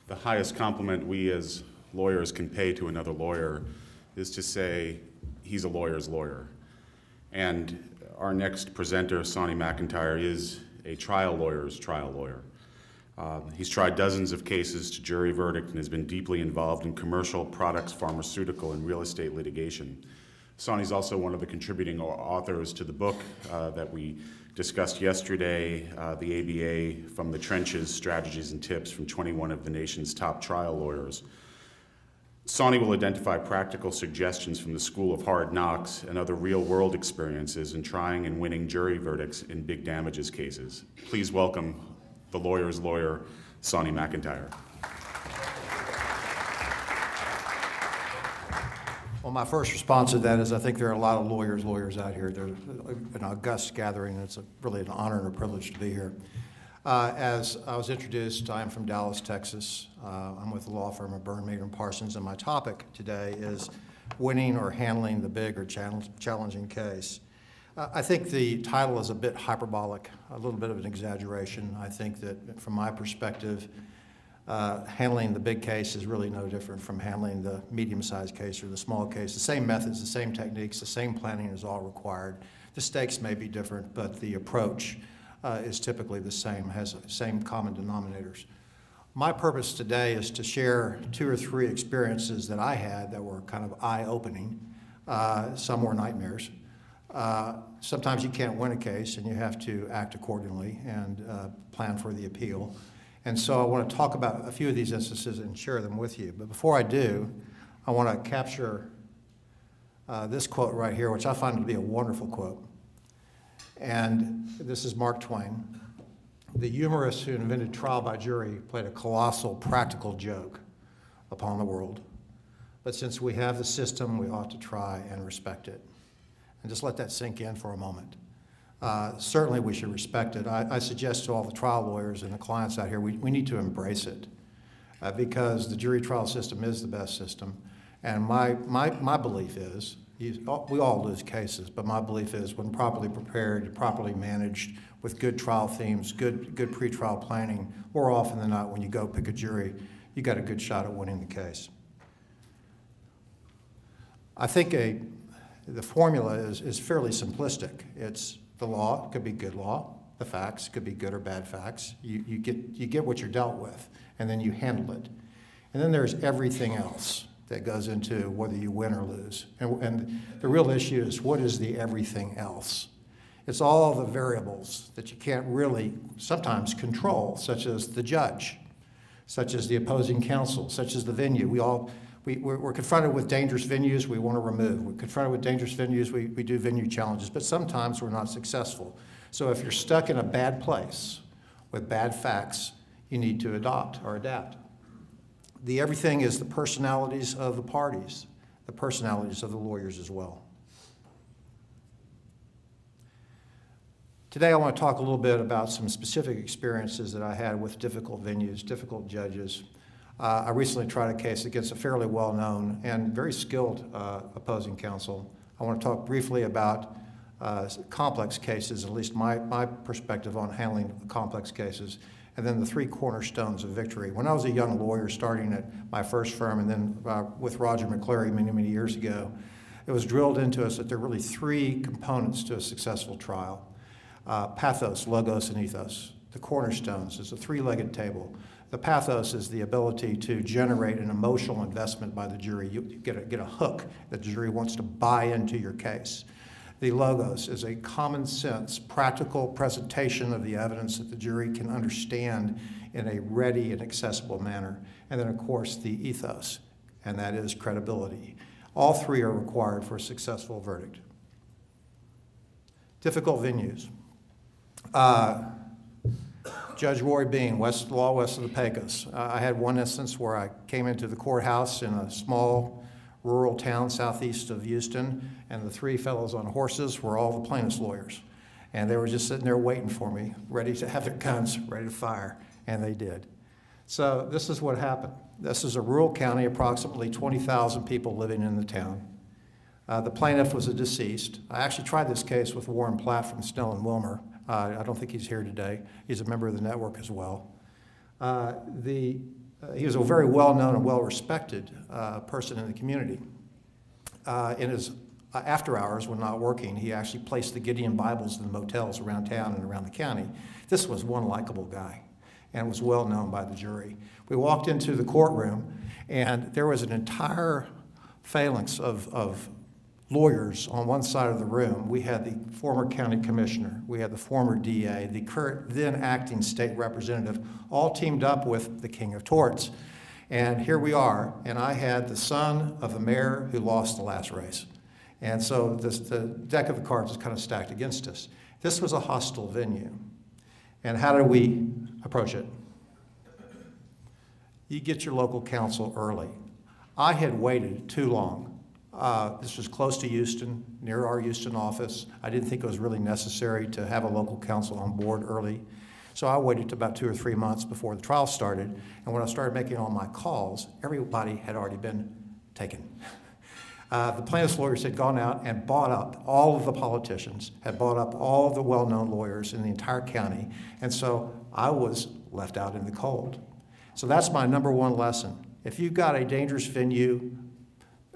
The highest compliment we as lawyers can pay to another lawyer is to say he's a lawyer's lawyer. And our next presenter, Sawnie McEntire, is a trial lawyer's trial lawyer. He's tried dozens of cases to jury verdict and has been deeply involved in commercial, products, pharmaceutical, and real estate litigation. Sawnie's also one of the contributing authors to the book that we discussed yesterday, the ABA From the Trenches, Strategies and Tips from 21 of the nation's top trial lawyers. Sawnie will identify practical suggestions from the School of Hard Knocks and other real-world experiences in trying and winning jury verdicts in big damages cases. Please welcome the lawyer's lawyer, Sawnie McEntire. Well, my first response to that is I think there are a lot of lawyers out here. There's an august gathering, and it's really an honor and a privilege to be here. As I was introduced, I am from Dallas, Texas. I'm with the law firm of Beirne Maynard Parsons, and my topic today is winning or handling the big or challenging case. I think the title is a bit hyperbolic, a little bit of an exaggeration. I think that from my perspective, handling the big case is really no different from handling the medium-sized case or the small case. The same methods, the same techniques, the same planning is all required. The stakes may be different, but the approach is typically the same, has the same common denominators. My purpose today is to share 2 or 3 experiences that I had that were kind of eye-opening. Some were nightmares. Sometimes you can't win a case and you have to act accordingly and plan for the appeal. And so I want to talk about a few of these instances and share them with you. But before I do, I want to capture this quote right here, which I find to be a wonderful quote. And this is Mark Twain. The humorist who invented trial by jury played a colossal practical joke upon the world. But since we have the system, we ought to try and respect it. And just let that sink in for a moment. Certainly we should respect it. I suggest to all the trial lawyers and the clients out here, we need to embrace it because the jury trial system is the best system. And my belief is, we all lose cases, but my belief is when properly prepared, properly managed, with good trial themes, good pretrial planning, more often than not when you go pick a jury, you got a good shot at winning the case. I think the formula is fairly simplistic. It's the law, it could be good law. The facts could be good or bad facts. You get what you're dealt with, and then you handle it. And then there's everything else that goes into whether you win or lose. And the real issue is what is the everything else? It's all the variables that you can't really sometimes control, such as the judge, such as the opposing counsel, such as the venue. We're confronted with dangerous venues we want to remove. We're confronted with dangerous venues, we do venue challenges, but sometimes we're not successful. So if you're stuck in a bad place with bad facts, you need to adopt or adapt. The everything is the personalities of the parties, the personalities of the lawyers as well. Today I want to talk a little bit about some specific experiences that I had with difficult venues, difficult judges. I recently tried a case against a fairly well-known and very skilled opposing counsel. I want to talk briefly about complex cases, at least my perspective on handling complex cases, and then the 3 cornerstones of victory. When I was a young lawyer starting at my first firm and then with Roger McClary many years ago, it was drilled into us that there are really 3 components to a successful trial. Pathos, logos, and ethos. The cornerstones is a 3-legged table. The pathos is the ability to generate an emotional investment by the jury. You get a hook that the jury wants to buy into your case. The logos is a common sense, practical presentation of the evidence that the jury can understand in a ready and accessible manner. And then, of course, the ethos, and that is credibility. All 3 are required for a successful verdict. Difficult venues. Judge Roy Bean, west of the Pecos. I had one instance where I came into the courthouse in a small rural town southeast of Houston, and the 3 fellows on horses were all the plaintiff's lawyers. And they were just sitting there waiting for me, ready to have their guns, ready to fire, and they did. So this is what happened. This is a rural county, approximately 20,000 people living in the town. The plaintiff was a deceased. I actually tried this case with Warren Platt from Snell and Wilmer. I don't think he's here today. He's a member of the network as well. The he was a very well-known and well-respected person in the community. In his after hours, when not working, he actually placed the Gideon Bibles in the motels around town and around the county. This was one likable guy and was well known by the jury. We walked into the courtroom, and there was an entire phalanx of lawyers on one side of the room. We had the former county commissioner, we had the former DA, the current then acting state representative, all teamed up with the king of torts. And here we are, and I had the son of the mayor who lost the last race. And so the deck of the cards was kind of stacked against us. This was a hostile venue. And how did we approach it? You get your local counsel early. I had waited too long. This was close to Houston, near our Houston office. I didn't think it was really necessary to have a local counsel on board early. So I waited to about 2 or 3 months before the trial started. And when I started making all my calls, everybody had already been taken. The plaintiff's lawyers had gone out and bought up all of the politicians, had bought up all of the well-known lawyers in the entire county, and so I was left out in the cold. So that's my number one lesson. If you've got a dangerous venue,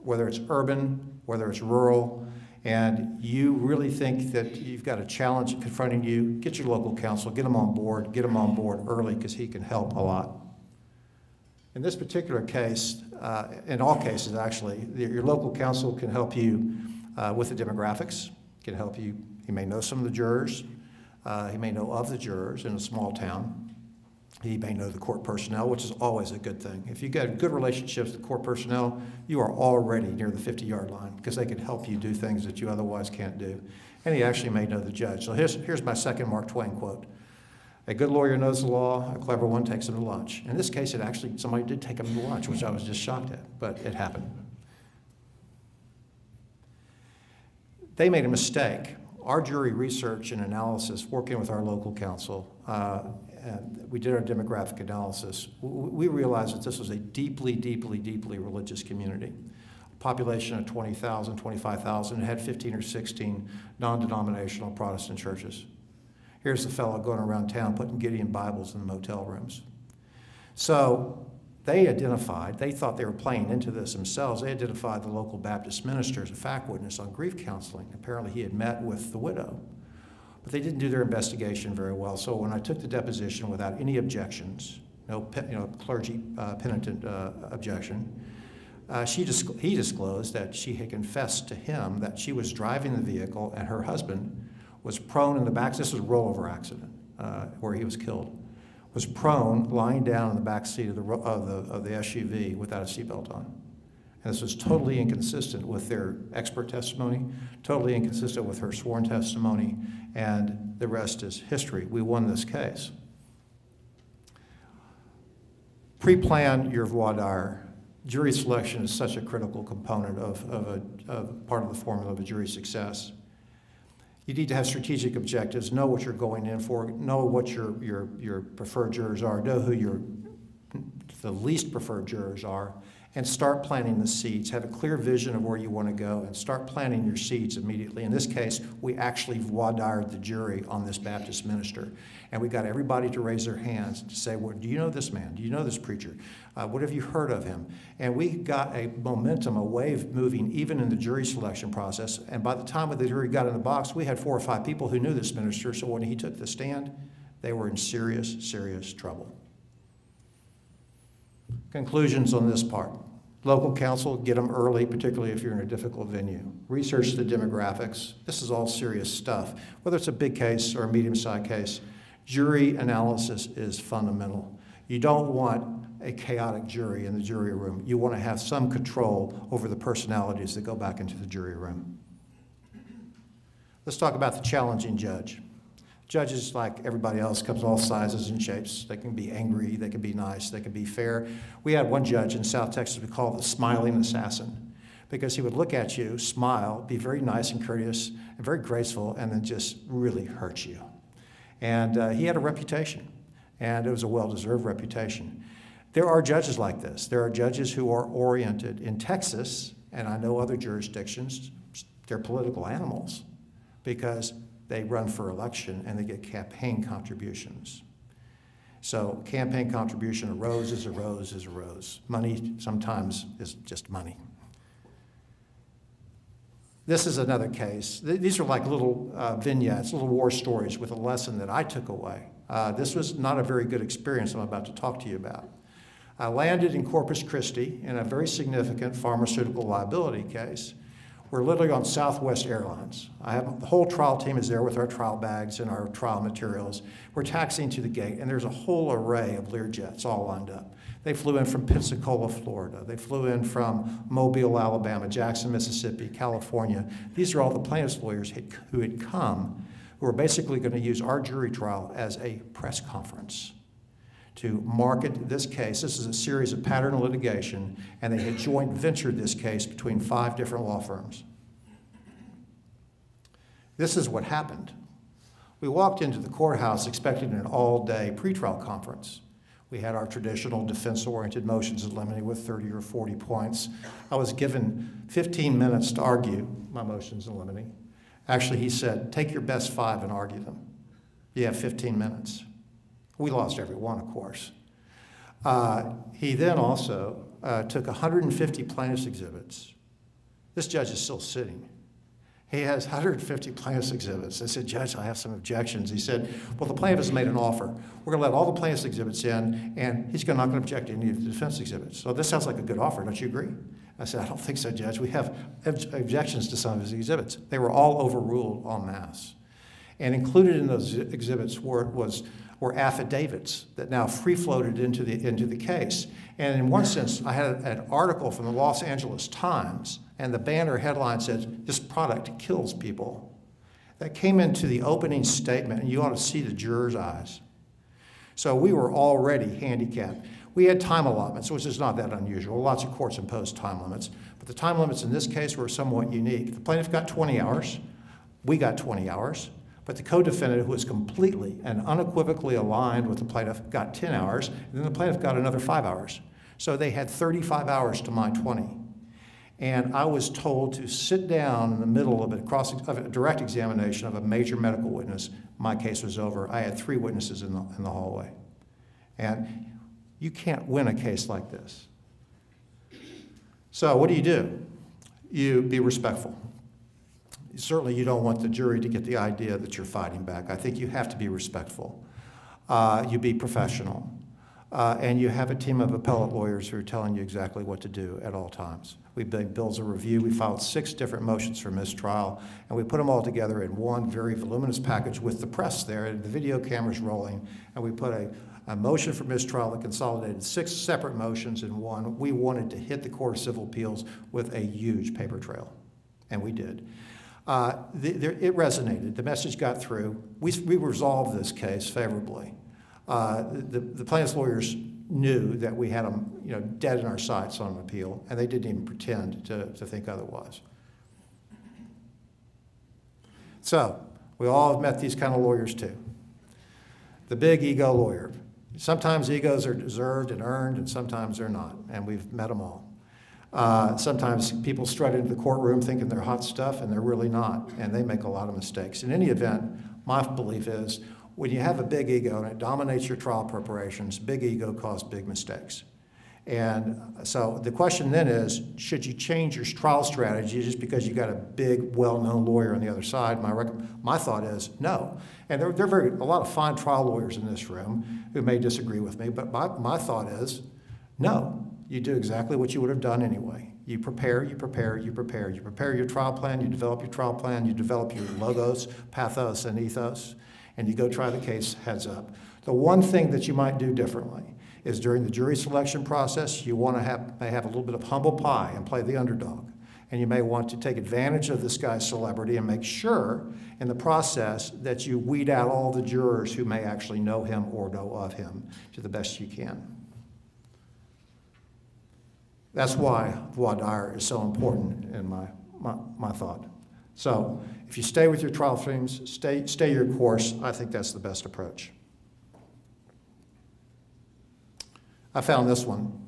whether it's urban, whether it's rural, and you really think that you've got a challenge confronting you, get your local counsel, get them on board early because he can help a lot. In this particular case, in all cases actually, your local counsel can help you with the demographics, can help you. He may know some of the jurors. He may know of the jurors in a small town. He may know the court personnel, which is always a good thing. If you get good relationships with court personnel, you are already near the 50-yard line because they can help you do things that you otherwise can't do. And he actually may know the judge. So here's my second Mark Twain quote. A good lawyer knows the law, a clever one takes him to lunch. In this case, somebody did take him to lunch, which I was just shocked at, but it happened. They made a mistake. Our jury research and analysis, working with our local counsel, and we did our demographic analysis, we realized that this was a deeply, deeply, deeply religious community. A population of 20,000, 25,000, it had 15 or 16 non-denominational Protestant churches. Here's the fellow going around town putting Gideon Bibles in the motel rooms. So they thought they were playing into this themselves. They identified the local Baptist minister as a fact witness on grief counseling. Apparently he had met with the widow, but they didn't do their investigation very well. So when I took the deposition without any objections, no clergy penitent objection, he disclosed that she had confessed to him that she was driving the vehicle and her husband was prone in the back. This was a rollover accident where he was killed. Was prone, lying down in the back seat of the SUV without a seatbelt on. And this was totally inconsistent with their expert testimony, totally inconsistent with her sworn testimony, and the rest is history. We won this case. Pre-plan your voir dire. Jury selection is such a critical component of part of the formula of a jury success. You need to have strategic objectives, know what you're going in for, know what your preferred jurors are, know who the least preferred jurors are, and start planting the seeds. Have a clear vision of where you want to go and start planting your seeds immediately. In this case, we actually voir dired the jury on this Baptist minister. And we got everybody to raise their hands to say, well, do you know this man? Do you know this preacher? What have you heard of him? And we got a momentum, a wave moving even in the jury selection process. And by the time the jury got in the box, we had 4 or 5 people who knew this minister. So when he took the stand, they were in serious, serious trouble. Conclusions on this part. Local counsel, get them early, particularly if you're in a difficult venue. Research the demographics. This is all serious stuff. Whether it's a big case or a medium-sized case, jury analysis is fundamental. You don't want a chaotic jury in the jury room. You want to have some control over the personalities that go back into the jury room. Let's talk about the challenging judge. Judges, like everybody else, comes in all sizes and shapes. They can be angry, they can be nice, they can be fair. We had one judge in South Texas we called the smiling assassin because he would look at you, smile, be very nice and courteous and very graceful, and then just really hurt you. And he had a reputation, and it was a well-deserved reputation. There are judges like this. There are judges who are oriented in Texas, and I know other jurisdictions, they're political animals because they run for election and they get campaign contributions. So campaign contribution, a rose is a rose is a rose. Money sometimes is just money. This is another case. These are like little vignettes, little war stories with a lesson that I took away. This was not a very good experience I'm about to talk to you about. I landed in Corpus Christi in a very significant pharmaceutical liability case. We're literally on Southwest Airlines. The whole trial team is there with our trial bags and our trial materials. We're taxiing to the gate, and there's a whole array of Learjets all lined up. They flew in from Pensacola, Florida. They flew in from Mobile, Alabama, Jackson, Mississippi, California. These are all the plaintiffs' lawyers who had come, who were basically going to use our jury trial as a press conference to market this case. This is a series of pattern litigation, and they had joint ventured this case between 5 different law firms. This is what happened. We walked into the courthouse expecting an all-day pretrial conference. We had our traditional defense-oriented motions in limine with 30 or 40 points. I was given 15 minutes to argue my motions in limine. Actually, he said, take your best 5 and argue them. You have 15 minutes. We lost every one, of course. He then also took 150 plaintiff's exhibits. This judge is still sitting. He has 150 plaintiff's exhibits. I said, Judge, I have some objections. He said, well, the plaintiff has made an offer. We're going to let all the plaintiff's exhibits in, and he's not going to object to any of the defense exhibits. So this sounds like a good offer. Don't you agree? I said, I don't think so, Judge. We have objections to some of his exhibits. They were all overruled en masse. And included in those exhibits were affidavits that now free-floated into the case. And in one sense, I had an article from the Los Angeles Times, and the banner headline said, this product kills people. That came into the opening statement, and you ought to see the jurors' eyes. So we were already handicapped. We had time allotments, which is not that unusual. Lots of courts impose time limits. But the time limits in this case were somewhat unique. The plaintiff got 20 hours. We got 20 hours. But the co-defendant, who was completely and unequivocally aligned with the plaintiff, got 10 hours, and then the plaintiff got another 5 hours. So they had 35 hours to my 20. And I was told to sit down in the middle of a direct examination of a major medical witness. My case was over. I had 3 witnesses in the hallway. And you can't win a case like this. So what do? You be respectful. Certainly you don't want the jury to get the idea that you're fighting back. I think you have to be respectful. You be professional. And you have a team of appellate lawyers who are telling you exactly what to do at all times. We made bills of review. We filed 6 different motions for mistrial, and we put them all together in one very voluminous package with the press there and the video cameras rolling, and we put a motion for mistrial that consolidated 6 separate motions in one. We wanted to hit the Court of Civil Appeals with a huge paper trail, and we did. It resonated. The message got through. We resolved this case favorably. The plaintiff's lawyers knew that we had them, dead in our sights on an appeal, and they didn't even pretend to think otherwise. So we all have met these kind of lawyers too. The big ego lawyer. Sometimes egos are deserved and earned, and sometimes they're not, and we've met them all. Sometimes people strut into the courtroom thinking they're hot stuff, and they're really not, and they make a lot of mistakes. In any event, my belief is when you have a big ego and it dominates your trial preparations, big ego causes big mistakes. And so the question then is, should you change your trial strategy just because you got a big, well-known lawyer on the other side? My thought is no. And there are a lot of fine trial lawyers in this room who may disagree with me, but my thought is no. You do exactly what you would have done anyway. You prepare, you prepare, you prepare. You prepare your trial plan, you develop your trial plan, you develop your logos, pathos, and ethos, and you go try the case heads up. The one thing that you might do differently is during the jury selection process, you want to may have a little bit of humble pie and play the underdog. And you may want to take advantage of this guy's celebrity and make sure in the process that you weed out all the jurors who may actually know him or know of him to the best you can. That's why voir dire is so important in my thought. So if you stay with your trial themes, stay your course, I think that's the best approach. I found this one.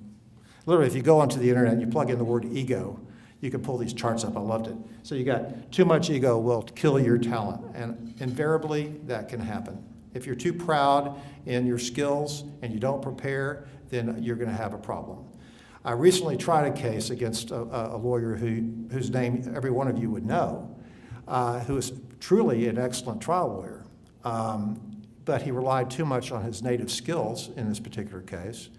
Literally, if you go onto the internet and you plug in the word ego, you can pull these charts up. I loved it. So you got too much ego will kill your talent, and invariably that can happen. If you're too proud in your skills and you don't prepare, then you're going to have a problem. I recently tried a case against a lawyer whose name every one of you would know, who is truly an excellent trial lawyer. But he relied too much on his native skills in this particular case,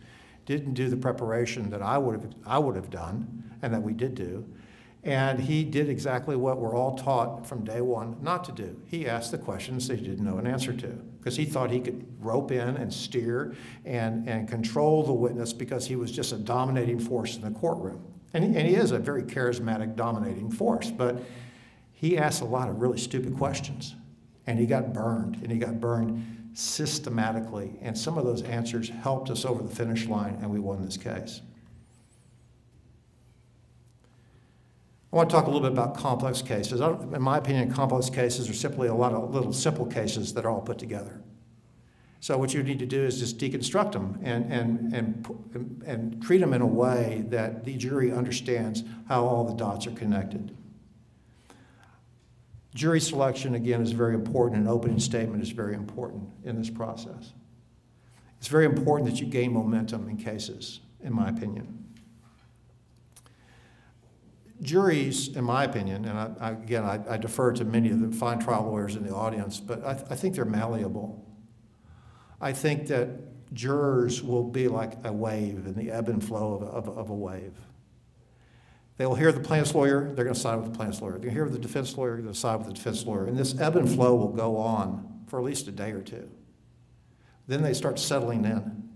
didn't do the preparation that I would have done, and that we did do. And he did exactly what we're all taught from day one not to do. He asked the questions that he didn't know an answer to, because he thought he could rope in and steer and control the witness because he was just a dominating force in the courtroom. And he is a very charismatic, dominating force, but he asked a lot of really stupid questions. And he got burned, and he got burned systematically. And some of those answers helped us over the finish line, and we won this case. I want to talk a little bit about complex cases. In my opinion, complex cases are simply a lot of little simple cases that are all put together. So what you need to do is just deconstruct them and treat them in a way that the jury understands how all the dots are connected. Jury selection, again, is very important. An opening statement is very important in this process. It's very important that you gain momentum in cases, in my opinion. Juries, in my opinion, and I defer to many of the fine trial lawyers in the audience, but I think they're malleable. I think that jurors will be like a wave in the ebb and flow of a wave. They will hear the plaintiff's lawyer, they're going to side with the plaintiff's lawyer. They're going to hear the defense lawyer, they're going to side with the defense lawyer. And this ebb and flow will go on for at least a day or two. Then they start settling in.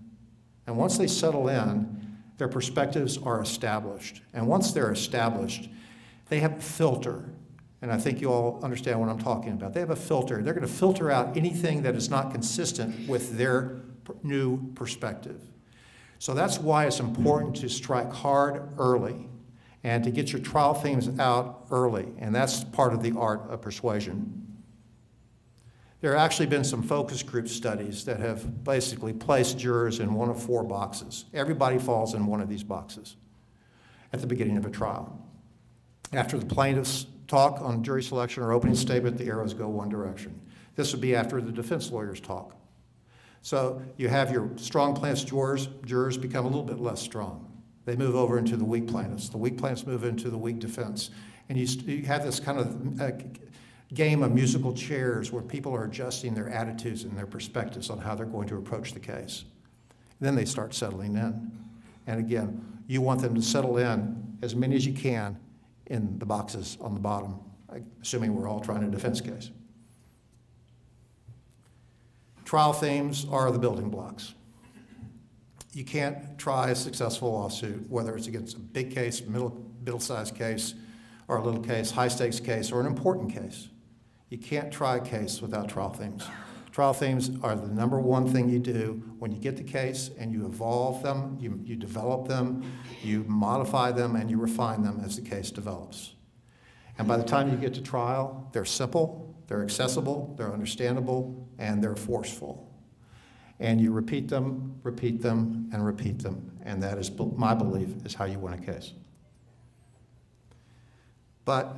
And once they settle in, their perspectives are established. And once they're established, they have a filter. And I think you all understand what I'm talking about. They have a filter. They're going to filter out anything that is not consistent with their new perspective. So that's why it's important to strike hard early and to get your trial themes out early. And that's part of the art of persuasion. There have actually been some focus group studies that have basically placed jurors in one of 4 boxes. Everybody falls in one of these boxes at the beginning of a trial. After the plaintiff's talk on jury selection or opening statement, the arrows go one direction. This would be after the defense lawyer's talk. So you have your strong plaintiffs' jurors become a little bit less strong. They move over into the weak plaintiffs. The weak plaintiffs move into the weak defense. And you have this kind of game of musical chairs where people are adjusting their attitudes and their perspectives on how they're going to approach the case. Then they start settling in. And again, you want them to settle in as many as you can in the boxes on the bottom, assuming we're all trying a defense case. Trial themes are the building blocks. You can't try a successful lawsuit, whether it's against a big case, middle-sized case, or a little case, high-stakes case, or an important case. You can't try a case without trial themes. Trial themes are the #1 thing you do when you get the case, and you evolve them, you develop them, you modify them, and you refine them as the case develops. And by the time you get to trial, they're simple, they're accessible, they're understandable, and they're forceful. And you repeat them, and repeat them, and that is, my belief, is how you win a case. But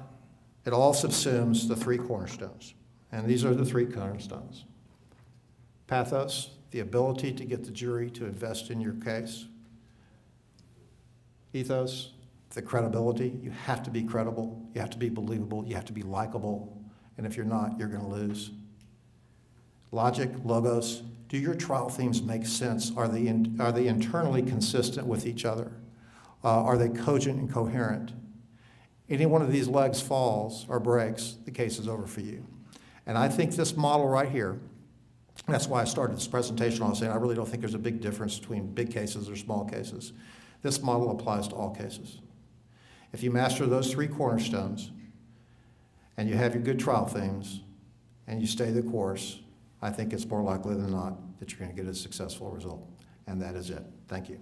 it all subsumes the 3 cornerstones, and these are the 3 cornerstones. Pathos, the ability to get the jury to invest in your case. Ethos, the credibility. You have to be credible, you have to be believable, you have to be likable, and if you're not, you're going to lose. Logic, logos. Do your trial themes make sense? Are they internally consistent with each other? Are they cogent and coherent? Any one of these legs falls or breaks, the case is over for you. And I think this model right here, that's why I started this presentation on saying I really don't think there's a big difference between big cases or small cases. This model applies to all cases. If you master those 3 cornerstones and you have your good trial themes and you stay the course, I think it's more likely than not that you're going to get a successful result. And that is it. Thank you.